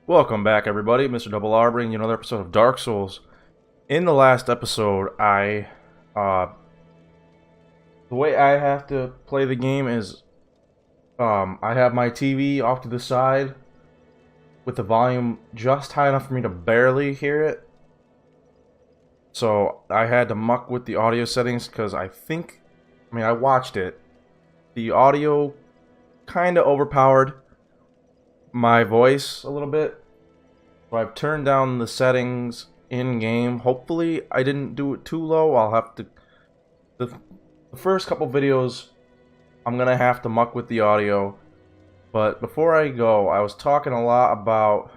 Welcome back, everybody. Mr. Double R bringing you another episode of Dark Souls. In the last episode, the way I have to play the game is, I have my TV off to the side with the volume just high enough for me to barely hear it. So I had to muck with the audio settings because I watched it. The audio kind of overpowered my voice a little bit. So I've turned down the settings in-game. Hopefully I didn't do it too low. I'll have to... The first couple videos, I'm going to have to muck with the audio. But before I go, I was talking a lot about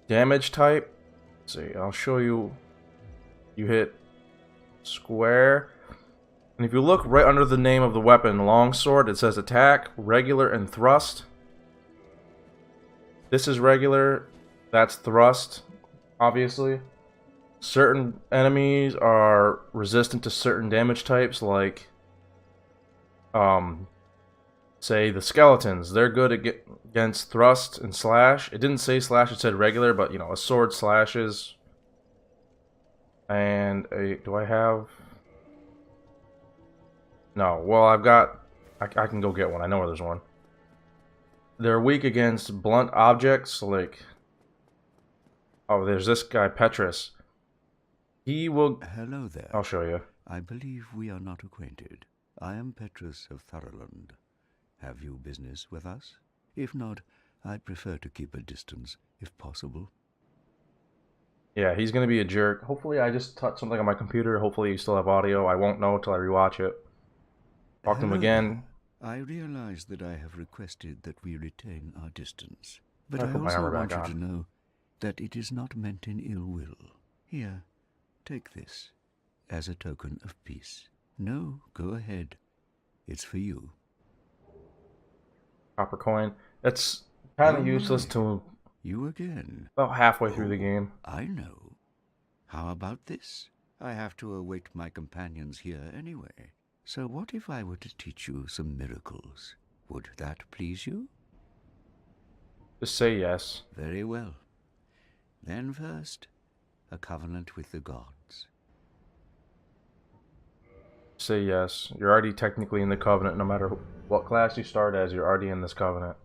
damage type. Let's see, I'll show you. You hit square. And if you look right under the name of the weapon, longsword, it says attack, regular, and thrust. This is regular, that's thrust, obviously. Certain enemies are resistant to certain damage types, like, say the skeletons. They're good against thrust and slash. It didn't say slash, it said regular, but, you know, a sword slashes. And do I have... No, well, I've got... I can go get one, I know where there's one. They're weak against blunt objects, like... Oh, there's this guy, Petrus. He will... Hello there. I'll show you. I believe we are not acquainted. I am Petrus of Thurland. Have you business with us? If not, I'd prefer to keep a distance, if possible. Yeah, he's gonna be a jerk. Hopefully I just touched something on my computer. Hopefully you still have audio. I won't know until I rewatch it. Talk to him again. I realize that I have requested that we retain our distance, but I I put my also armor want back you on. to know that it is not meant in ill will. Here, take this, as a token of peace. No, go ahead. It's for you. Copper coin. That's kind of useless right. to You again. about halfway through the game. I know. How about this? I have to await my companions here anyway. So what if I were to teach you some miracles? Would that please you? Just say yes. Very well. Then first, a covenant with the gods. Say yes. You're already technically in the covenant. No matter what class you start as, you're already in this covenant.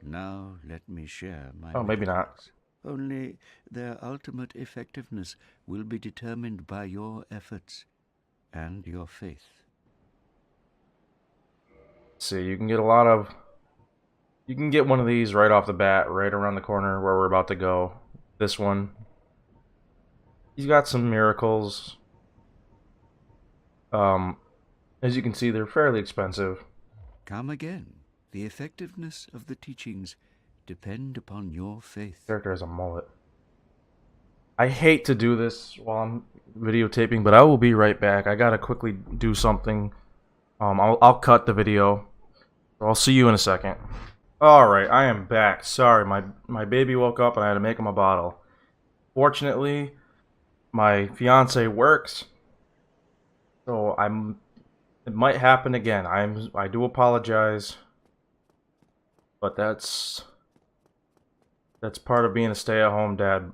Now let me share my Oh, maybe not. miracles. Only their ultimate effectiveness will be determined by your efforts and your faith. See, you can get a lot of... You can get one of these right off the bat, right around the corner where we're about to go. This one. He's got some miracles. As you can see, they're fairly expensive. Come again. The effectiveness of the teachings depend upon your faith. Character has a mullet. I hate to do this while I'm videotaping, but I will be right back. I gotta quickly do something. I'll cut the video. I'll see you in a second. Alright, I am back. Sorry, my baby woke up and I had to make him a bottle. Fortunately, my fiance works. So it might happen again. I do apologize. But that's part of being a stay-at-home dad.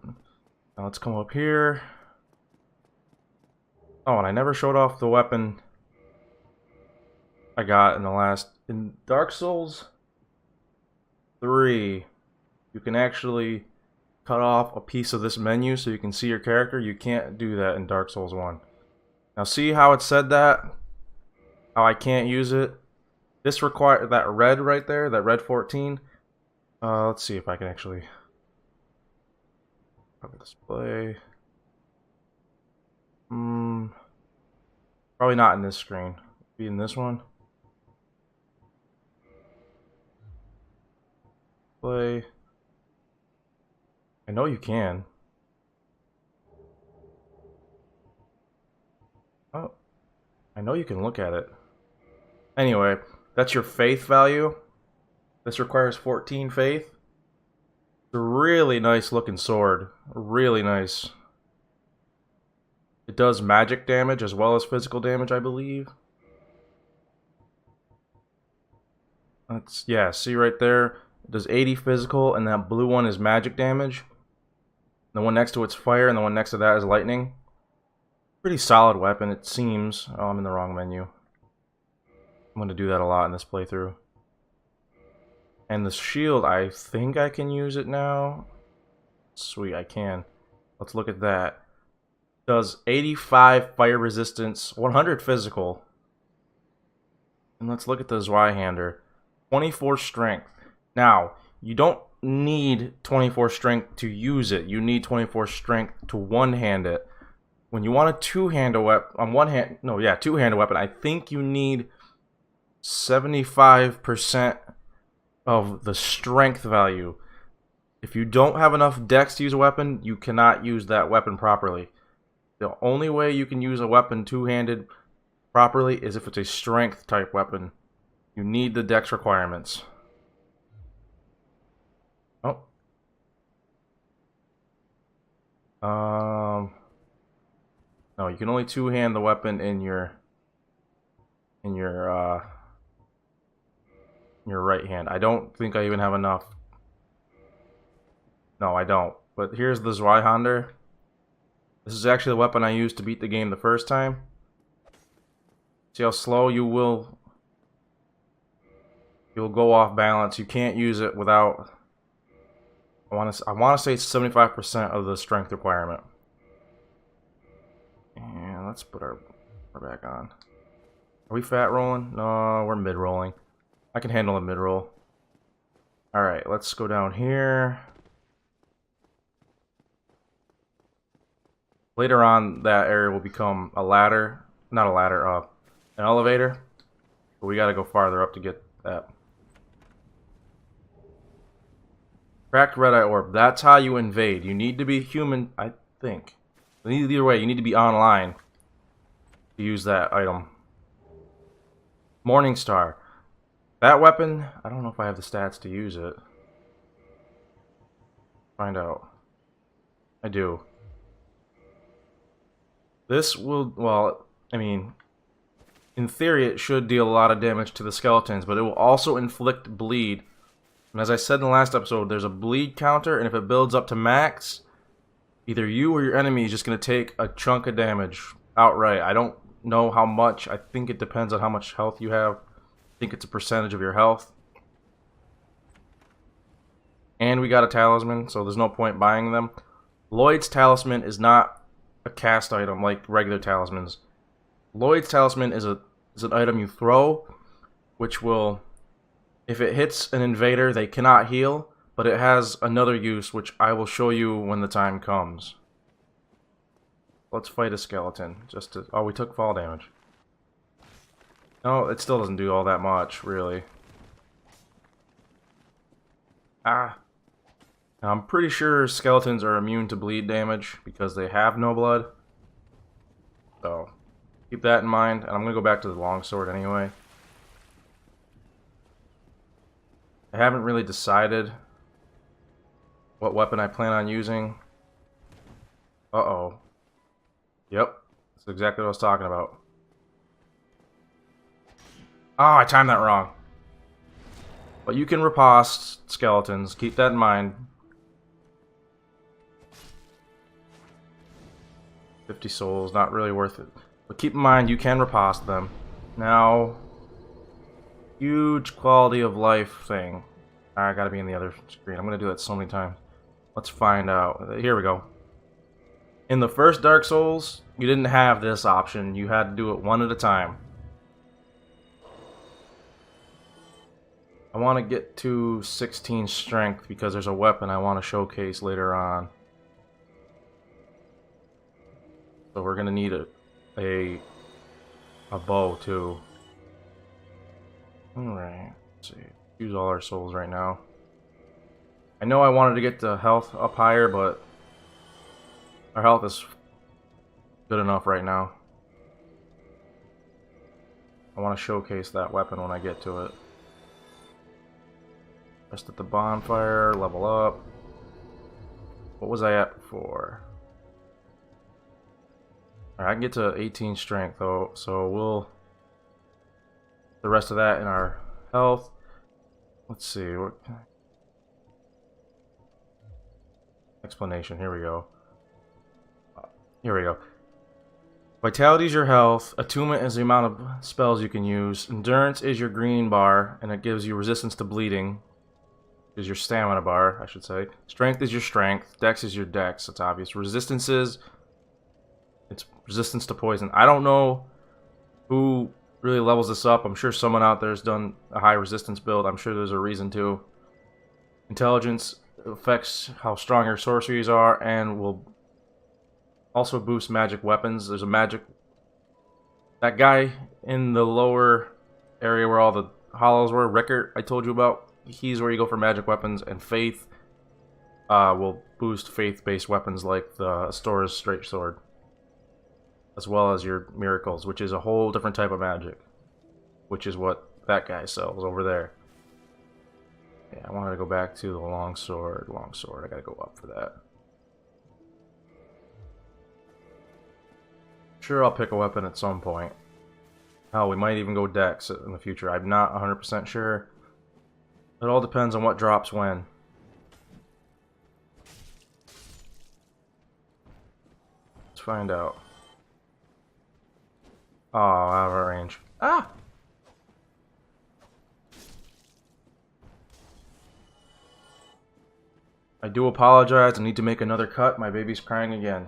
Now let's come up here. Oh, and I never showed off the weapon I got in Dark Souls 3. You can actually cut off a piece of this menu so you can see your character. You can't do that in Dark Souls 1. Now see how it said that? How I can't use it? This requires that red right there, that red 14. Let's see if I can actually display. Probably not in this screen. Be in this one. Play. I know you can. Oh, I know you can look at it. Anyway, that's your faith value. This requires 14 faith. It's a really nice looking sword. Really nice. It does magic damage as well as physical damage, I believe. Yeah, see right there? It does 80 physical, and that blue one is magic damage. The one next to it's fire, and the one next to that is lightning. Pretty solid weapon, it seems. Oh, I'm in the wrong menu. I'm going to do that a lot in this playthrough. And the shield, I think I can use it now. Sweet, I can. Let's look at that. Does 85 fire resistance, 100 physical. And let's look at the Zweihander. 24 strength. Now, you don't need 24 strength to use it. You need 24 strength to one-hand it. When you want a two-handed weapon, on one hand, no, yeah, two-handed weapon, I think you need 75% of the strength value. If you don't have enough dex to use a weapon, you cannot use that weapon properly. The only way you can use a weapon two-handed properly is if it's a strength type weapon. You need the dex requirements. Oh. No, you can only two-hand the weapon in your right hand. I don't think I even have enough. No, I don't. But here's the Zweihander. This is actually the weapon I used to beat the game the first time. See how slow you'll go off balance. You can't use it without. I want to say it's 75% of the strength requirement. And let's put our back on. Are we fat rolling? No, we're mid rolling. I can handle a mid roll. All right, let's go down here. Later on, that area will become a ladder. Not a ladder, an elevator. But we gotta go farther up to get that. Cracked red eye orb. That's how you invade. You need to be human, I think. Either way, you need to be online to use that item. Morning Star. That weapon, I don't know if I have the stats to use it. Find out. I do. This will, well, I mean, in theory it should deal a lot of damage to the skeletons, but it will also inflict bleed. And as I said in the last episode, there's a bleed counter, and if it builds up to max, either you or your enemy is just going to take a chunk of damage outright. I don't know how much. I think it depends on how much health you have. I think it's a percentage of your health. And we got a talisman, so there's no point buying them. Lloyd's talisman is not a cast item like regular talismans. Lloyd's talisman is an item you throw, which will, if it hits an invader, they cannot heal, but it has another use, which I will show you when the time comes. Let's fight a skeleton. Oh, we took fall damage. No, it still doesn't do all that much, really. Ah. Now, I'm pretty sure skeletons are immune to bleed damage because they have no blood. So, keep that in mind. And I'm going to go back to the longsword anyway. I haven't really decided what weapon I plan on using. Uh-oh. Yep. That's exactly what I was talking about. Oh, I timed that wrong. But you can riposte skeletons. Keep that in mind. 50 souls, not really worth it. But keep in mind, you can riposte them. Now, huge quality of life thing. I gotta be in the other screen. I'm gonna do that so many times. Let's find out. Here we go. In the first Dark Souls, you didn't have this option. You had to do it one at a time. I want to get to 16 strength because there's a weapon I want to showcase later on. So we're gonna need a bow too. Alright, let's see. Use all our souls right now. I know I wanted to get the health up higher, but our health is good enough right now. I want to showcase that weapon when I get to it. Rest at the bonfire, level up. What was I at before? Alright, I can get to 18 strength though, so we'll the rest of that in our health. Let's see, explanation. Here we go. Here we go. Vitality is your health. Attunement is the amount of spells you can use. Endurance is your green bar, and it gives you resistance to bleeding. Is your stamina bar, I should say. Strength is your strength. Dex is your dex. It's obvious. Resistance is... it's resistance to poison. I don't know who really levels this up. I'm sure someone out there has done a high resistance build. I'm sure there's a reason to. Intelligence affects how strong your sorceries are and will also boost magic weapons. There's a magic... that guy in the lower area where all the hollows were, Rickert, I told you about, he's where you go for magic weapons, and Faith will boost faith-based weapons like the Astora's Straight Sword, as well as your miracles, which is a whole different type of magic, which is what that guy sells over there. Yeah, I wanted to go back to the longsword. Longsword, I gotta go up for that. Sure, I'll pick a weapon at some point. Hell, we might even go dex in the future. I'm not 100% sure. It all depends on what drops when. Let's find out. Oh, out of range. Ah! I do apologize. I need to make another cut. My baby's crying again.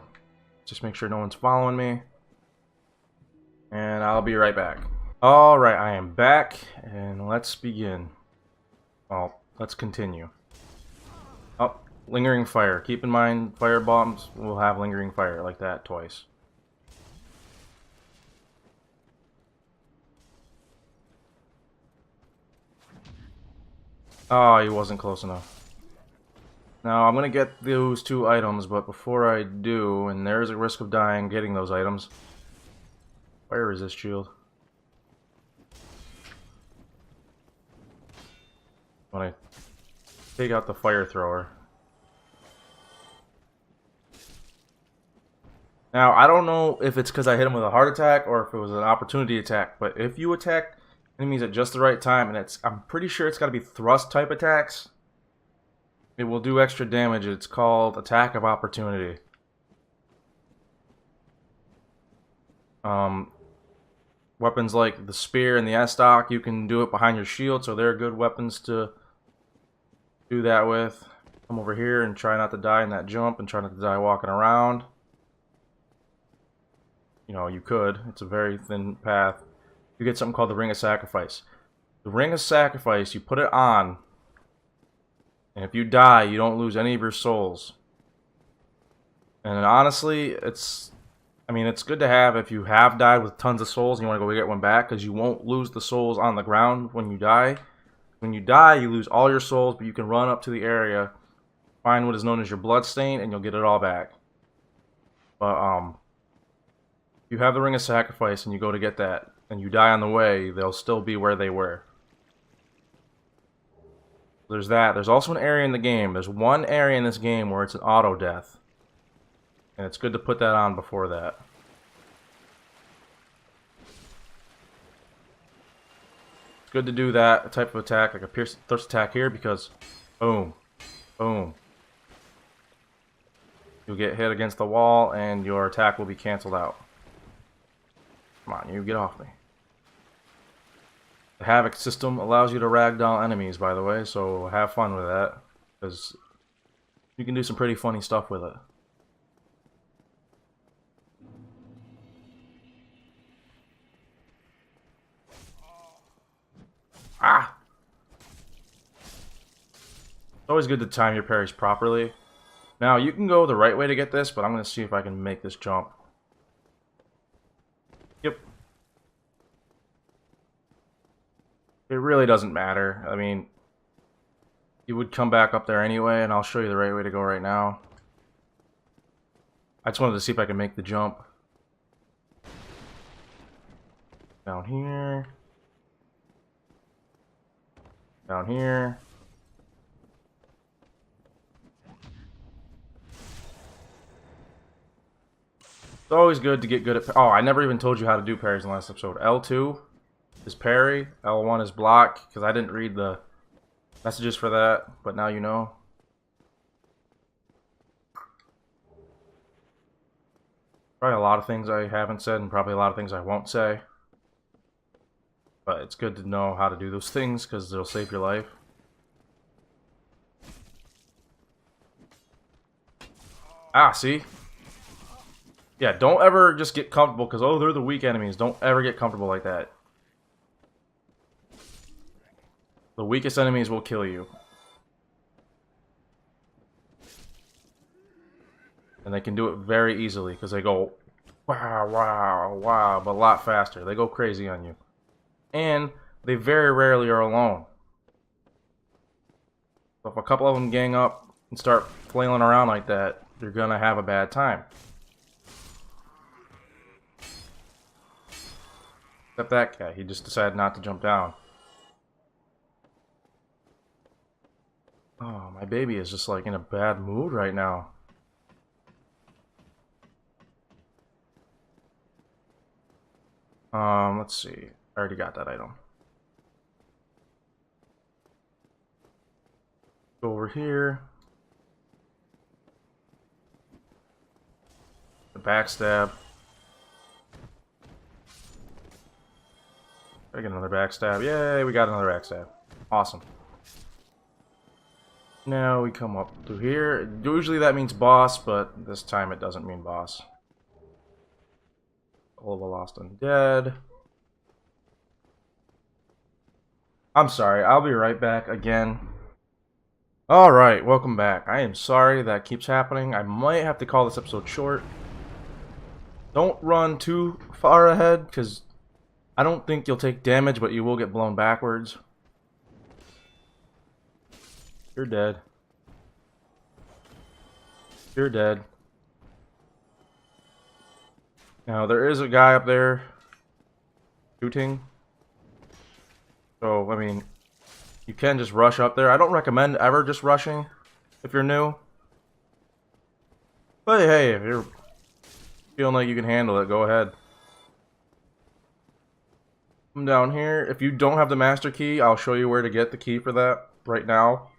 Just make sure no one's following me. And I'll be right back. Alright, I am back. And let's begin. Well, let's continue. Oh, lingering fire. Keep in mind, fire bombs will have lingering fire like that twice. Oh, he wasn't close enough. Now, I'm going to get those 2 items, but before I do, and there is a risk of dying getting those items. Fire resist shield. When I take out the fire thrower. Now, I don't know if it's because I hit him with a heart attack or if it was an opportunity attack, but if you attack enemies at just the right time, and I'm pretty sure it's got to be thrust type attacks, it will do extra damage. It's called Attack of Opportunity. Weapons like the spear and the S-stock, you can do it behind your shield, so they're good weapons to do that with. Come over here and try not to die in that jump and try not to die walking around. You know, you could. It's a very thin path. You get something called the Ring of Sacrifice. The Ring of Sacrifice, you put it on, and if you die, you don't lose any of your souls. And honestly, it's good to have if you have died with tons of souls and you want to go get one back, because you won't lose the souls on the ground when you die. When you die, you lose all your souls, but you can run up to the area, find what is known as your bloodstain, and you'll get it all back. But, if you have the Ring of Sacrifice and you go to get that, and you die on the way, they'll still be where they were. There's that. There's also an area in the game. There's one area in this game where it's an auto death. And it's good to put that on before that. It's good to do that type of attack, like a pierce thirst attack here, because boom, boom. You'll get hit against the wall and your attack will be cancelled out. Come on, you get off me. The Havoc system allows you to ragdoll enemies, by the way, so have fun with that, because you can do some pretty funny stuff with it. Ah! It's always good to time your parries properly. Now, you can go the right way to get this, but I'm going to see if I can make this jump. Yep. It really doesn't matter. I mean, you would come back up there anyway, and I'll show you the right way to go right now. I just wanted to see if I can make the jump. Down here. Down here. It's always good to get good at... Oh, I never even told you how to do parries in the last episode. L2 is parry. L1 is block, because I didn't read the messages for that, but now you know. Probably a lot of things I haven't said and probably a lot of things I won't say. But it's good to know how to do those things because they'll save your life. Ah, see? Yeah, don't ever just get comfortable because, oh, they're the weak enemies. Don't ever get comfortable like that. The weakest enemies will kill you. And they can do it very easily because they go wow, wow, wow, but a lot faster. They go crazy on you. And they very rarely are alone. So if a couple of them gang up and start flailing around like that, you're going to have a bad time. Except that guy. He just decided not to jump down. Oh, my baby is just like in a bad mood right now. Let's see. I already got that item. Go over here. The backstab. I get another backstab. Yay, we got another backstab. Awesome. Now we come up through here. Usually that means boss, but this time it doesn't mean boss. All of the lost undead. I'm sorry, I'll be right back again. Alright, welcome back. I am sorry that keeps happening. I might have to call this episode short. Don't run too far ahead, because I don't think you'll take damage, but you will get blown backwards. You're dead. You're dead. Now, there is a guy up there shooting. So, I mean, you can just rush up there. I don't recommend ever just rushing if you're new. But hey, if you're feeling like you can handle it, go ahead. Come down here. If you don't have the master key, I'll show you where to get the key for that right now.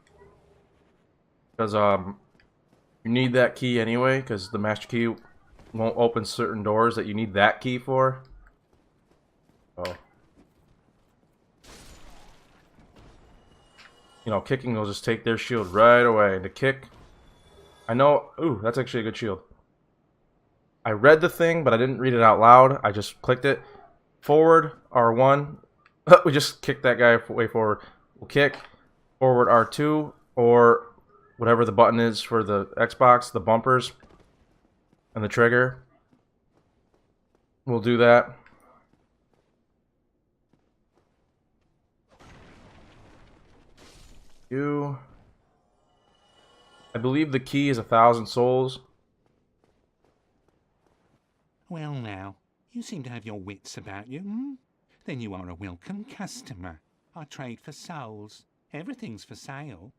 Because, you need that key anyway, because the master key won't open certain doors that you need that key for. So, you know, kicking will just take their shield right away. And to kick, I know, ooh, that's actually a good shield. I read the thing, but I didn't read it out loud. I just clicked it. Forward, R1. We just kicked that guy way forward. We'll kick. Forward, R2. Or whatever the button is for the Xbox, the bumpers. And the trigger. We'll do that. I believe the key is 1,000 souls. Well now, you seem to have your wits about you, hmm? Then you are a welcome customer. I trade for souls. Everything's for sale.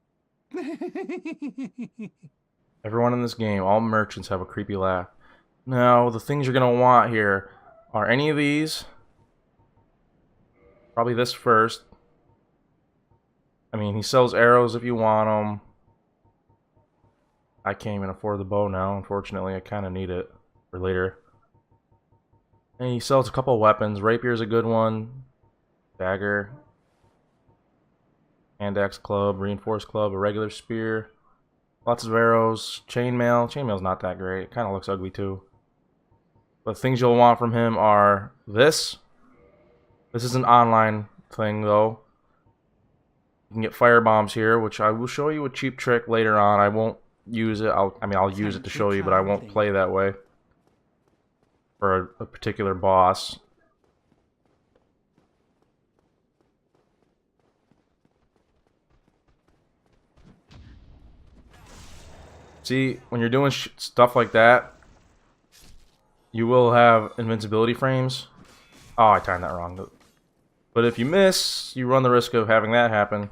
Everyone in this game, all merchants have a creepy laugh. Now, the things you're going to want here are any of these. Probably this first. I mean, he sells arrows if you want them. I can't even afford the bow now, unfortunately. I kind of need it for later. And he sells a couple of weapons. Rapier's a good one. Dagger. Hand axe club, reinforced club, a regular spear. Lots of arrows. Chainmail. Chainmail's not that great. It kind of looks ugly too. But things you'll want from him are this. This is an online thing though. You can get fire bombs here, which I will show you a cheap trick later on. I won't use it. I'll use it to show you, but I won't play that way for a particular boss. See, when you're doing stuff like that, you will have invincibility frames. Oh, I timed that wrong. But if you miss, you run the risk of having that happen.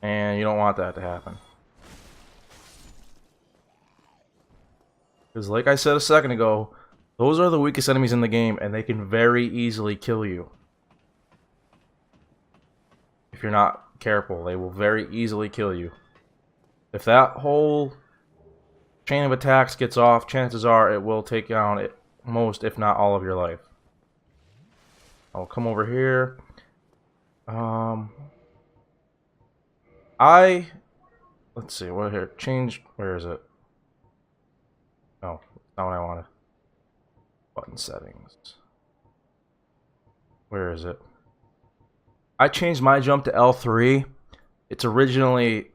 And you don't want that to happen. Because like I said a second ago, those are the weakest enemies in the game, and they can very easily kill you. If you're not careful, they will very easily kill you. If that whole chain of attacks gets off, chances are it will take down it most, if not all, of your life. I'll come over here. Let's see, what here? Change, where is it? No, not what I wanted. Button settings. Where is it? I changed my jump to L3. It's originally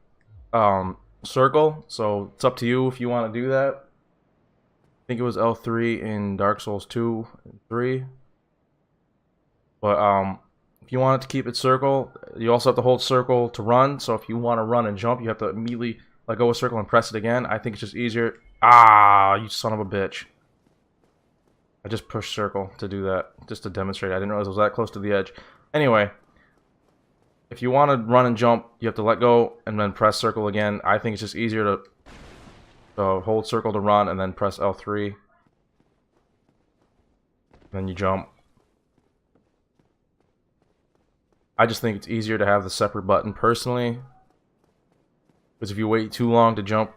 circle, so it's up to you if you want to do that. I think it was L3 in Dark Souls 2 and 3. But if you want it to keep it circle, you also have to hold circle to run. So if you want to run and jump, you have to immediately let go of circle and press it again. I think it's just easier. Ah, you son of a bitch. I just pushed circle to do that, just to demonstrate. I didn't realize it was that close to the edge. Anyway, if you want to run and jump, you have to let go and then press circle again. I think it's just easier to hold circle to run and then press L3. Then you jump. I just think it's easier to have the separate button personally. Because if you wait too long to jump,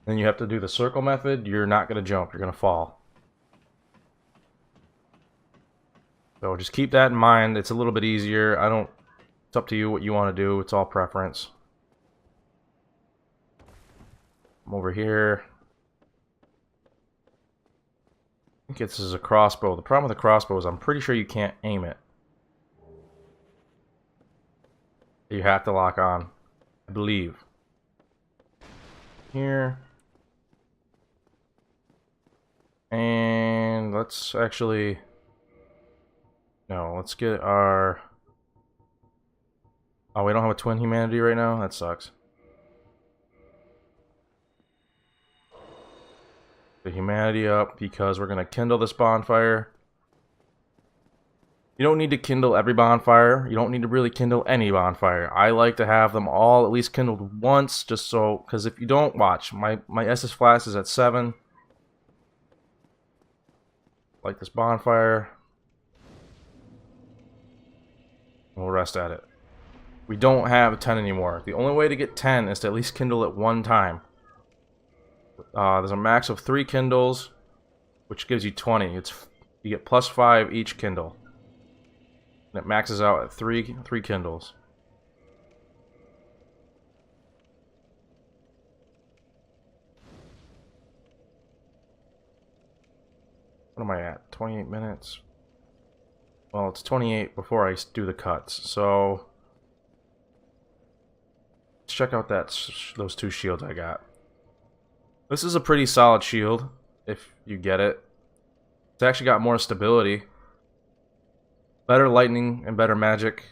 then you have to do the circle method, you're not going to jump, you're going to fall. So just keep that in mind. It's a little bit easier. It's up to you what you want to do. It's all preference. I'm over here. I think this is a crossbow. The problem with the crossbow is I'm pretty sure you can't aim it. You have to lock on, I believe. Here. And let's actually... No, let's get our... Oh, we don't have a twin humanity right now? That sucks. The humanity up because we're going to kindle this bonfire. You don't need to kindle every bonfire. You don't need to really kindle any bonfire. I like to have them all at least kindled once, just so... Because if you don't, watch. My SS flask is at 7. Like this bonfire. We'll rest at it. We don't have 10 anymore. The only way to get 10 is to at least kindle it one time. There's a max of 3 kindles, which gives you 20. You get plus 5 each kindle. And it maxes out at 3 kindles. What am I at? 28 minutes? Well, it's 28 before I do the cuts, so... Let's check out those 2 shields I got. This is a pretty solid shield, if you get it. It's actually got more stability. Better lightning and better magic.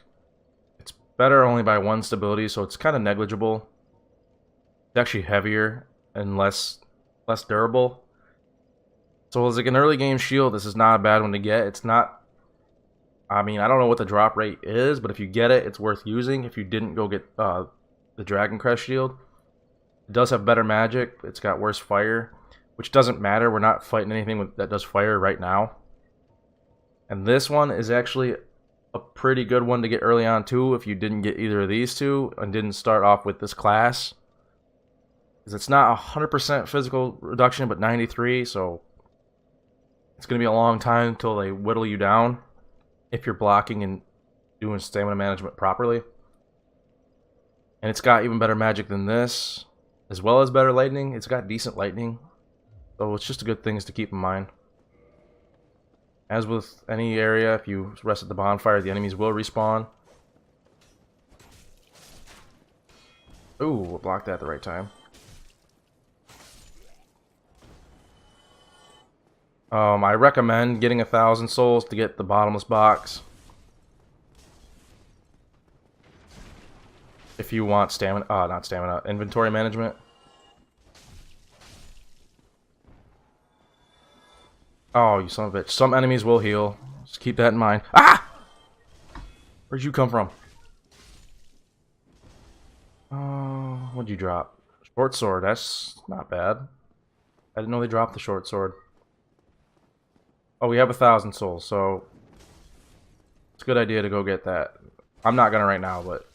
It's better only by 1 stability, so it's kind of negligible. It's actually heavier and less durable. So as like an early game shield, this is not a bad one to get. It's not... I mean, I don't know what the drop rate is, but if you get it, it's worth using. If you didn't go get the Dragon Crest shield. It does have better magic. It's got worse fire, which doesn't matter. We're not fighting anything that does fire right now. And this one is actually a pretty good one to get early on too if you didn't get either of these two and didn't start off with this class. Because it's not 100% physical reduction, but 93, so it's going to be a long time until they whittle you down if you're blocking and doing stamina management properly. And it's got even better magic than this, as well as better lightning. It's got decent lightning, so it's just good things to keep in mind. As with any area, if you rest at the bonfire, the enemies will respawn. Ooh, we'll block that at the right time. I recommend getting 1,000 souls to get the bottomless box. If you want stamina, not stamina, inventory management. Oh, you son of a bitch. Some enemies will heal. Just keep that in mind. Ah! Where'd you come from? What'd you drop? Short sword. That's not bad. I didn't know they dropped the short sword. Oh, we have 1,000 souls, so it's a good idea to go get that. I'm not gonna right now, but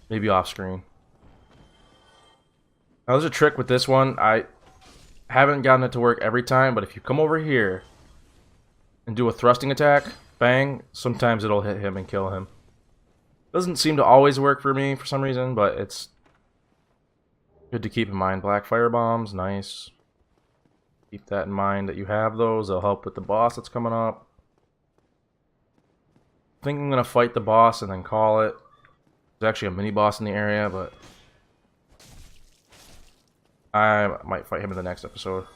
maybe off screen. Now, there's a trick with this one. Haven't gotten it to work every time, but if you come over here and do a thrusting attack, bang, sometimes it'll hit him and kill him. Doesn't seem to always work for me for some reason, but it's good to keep in mind. Black fire bombs, nice. Keep that in mind that you have those. They'll help with the boss that's coming up. I think I'm going to fight the boss and then call it. There's actually a mini boss in the area, but I might fight him in the next episode.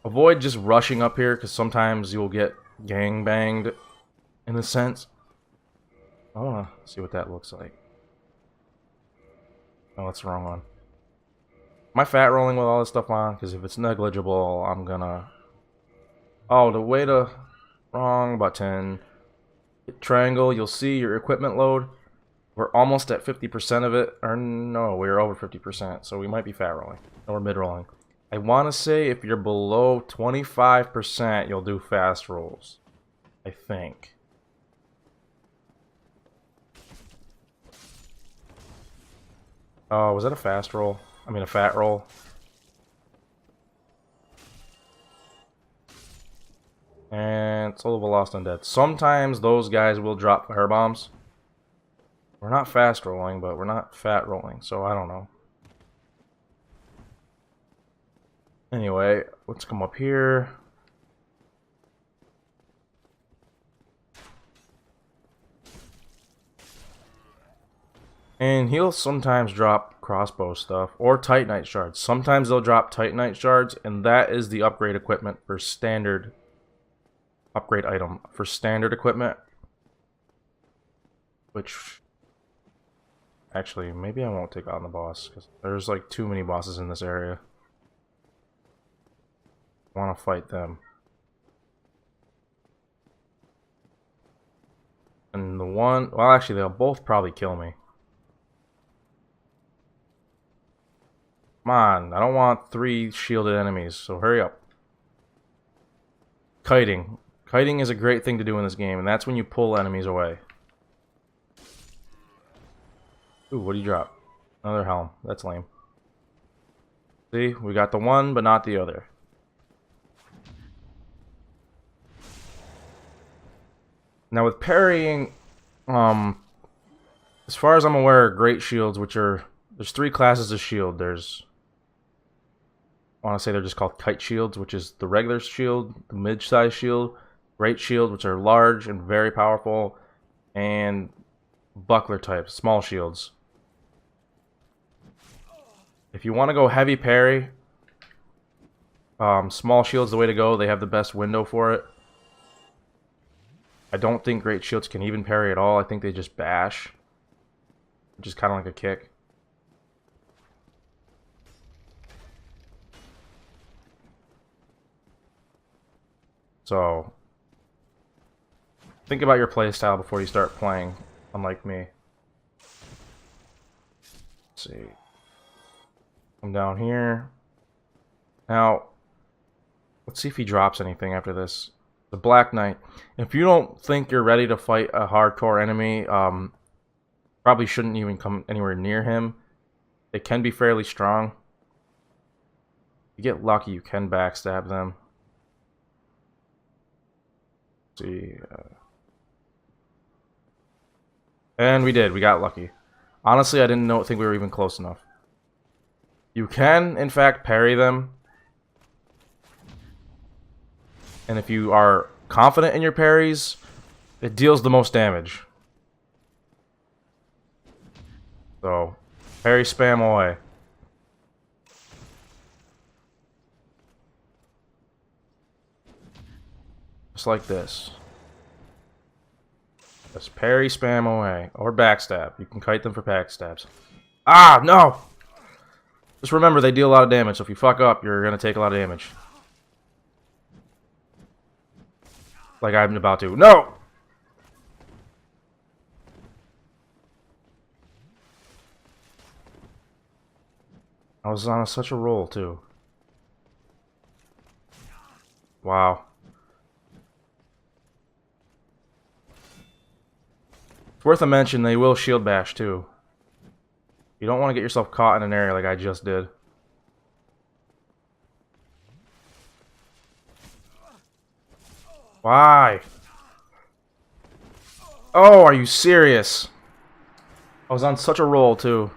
Avoid just rushing up here, because sometimes you'll get gang banged, in a sense. I want to see what that looks like. Oh, that's the wrong one. Am I fat rolling with all this stuff on? Because if it's negligible, I'm gonna... Oh, the way to... Wrong, about 10. Hit triangle, you'll see your equipment load. We're almost at 50% of it. Or no, we're over 50%, so we might be fat rolling. Or mid rolling. I want to say if you're below 25%, you'll do fast rolls. I think. Oh, was that a fast roll? I mean a fat roll. And Soul of a Lost Undead. Sometimes those guys will drop fire bombs. We're not fast rolling, but we're not fat rolling, so I don't know. Anyway, let's come up here. And he'll sometimes drop crossbow stuff or Titanite shards. Sometimes they'll drop Titanite shards, and that is the upgrade equipment for standard upgrade item for standard equipment. Which actually, maybe I won't take on the boss because there's like too many bosses in this area. I want to fight them. And the one, well, actually, they'll both probably kill me. Come on, I don't want 3 shielded enemies, so hurry up. Kiting. Kiting is a great thing to do in this game, and that's when you pull enemies away. Ooh, what do you drop? Another helm. That's lame. See, we got the one, but not the other. Now with parrying, as far as I'm aware, great shields, which are, there's 3 classes of shield. There's, I want to say they're just called kite shields, which is the regular shield, the mid-size shield, great shield, which are large and very powerful, and buckler type, small shields. If you want to go heavy parry, small shield's the way to go. They have the best window for it. I don't think great shields can even parry at all. I think they just bash, which is kind of like a kick. So, think about your playstyle before you start playing, unlike me. Let's see. Come down here. Now, let's see if he drops anything after this. The Black Knight. If you don't think you're ready to fight a hardcore enemy, probably shouldn't even come anywhere near him. They can be fairly strong. If you get lucky, you can backstab them. Let's see. And we did. We got lucky. Honestly, I didn't think we were even close enough. You can, in fact, parry them. And if you are confident in your parries, it deals the most damage. So, parry spam away. Just like this. Just parry spam away. Or backstab. You can kite them for backstabs. Ah, no! Just remember, they deal a lot of damage, so if you fuck up, you're going to take a lot of damage. Like I'm about to. No! I was on such a roll, too. Wow. It's worth a mention, they will shield bash, too. You don't want to get yourself caught in an area like I just did. Why? Oh, are you serious? I was on such a roll, too.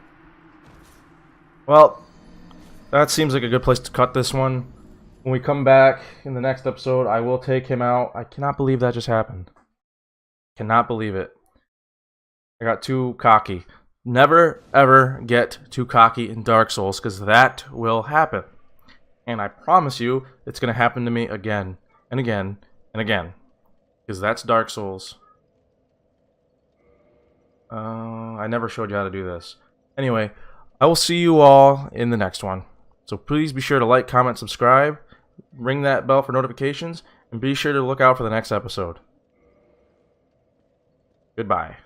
Well, that seems like a good place to cut this one. When we come back in the next episode, I will take him out. I cannot believe that just happened. Cannot believe it. I got too cocky. Never, ever get too cocky in Dark Souls, because that will happen. And I promise you, it's going to happen to me again, and again, and again. Because that's Dark Souls. I never showed you how to do this. Anyway, I will see you all in the next one. So please be sure to like, comment, subscribe, ring that bell for notifications, and be sure to look out for the next episode. Goodbye.